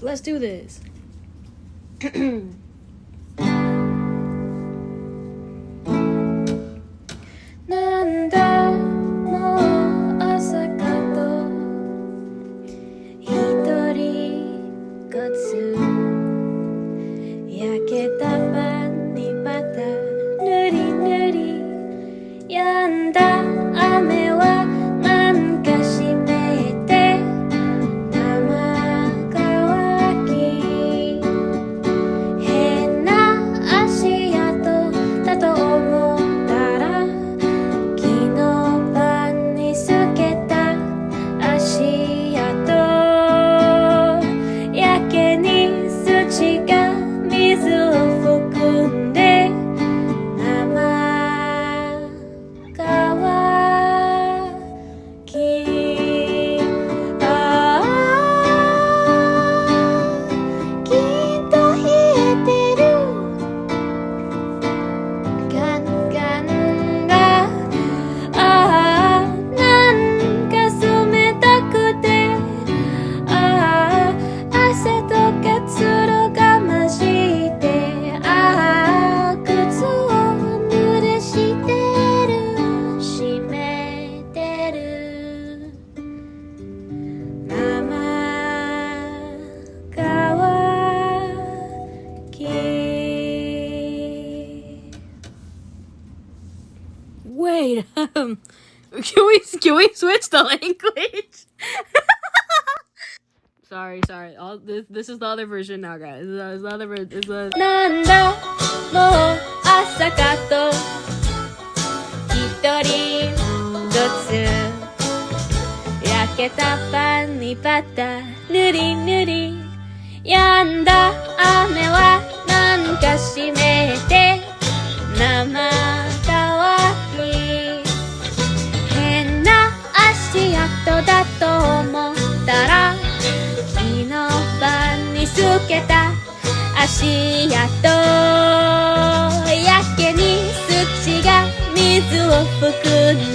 Let's do this. なんだもう朝かと一人ごつ焼けたパンにバター塗り塗り止んだ雨はなんか湿って生乾き変な足跡だと思ったら昨日晩に透けた足跡やけに土が水を含んで生乾きああきっと冷えてるガンガンがああなんか冷たくてああ汗と結露が混じってああ靴を濡れしてる湿ってる生乾き Wait, can we switch the language? Sorry. This is the other version now, guys. This is the other version. It's the なんだもう朝かと一人ずつ焼けたパンにバター塗り塗り止んだ雨はなんか湿って生乾き変な足跡だと思ったら昨日晩に透けた足跡やけに土が水を含ん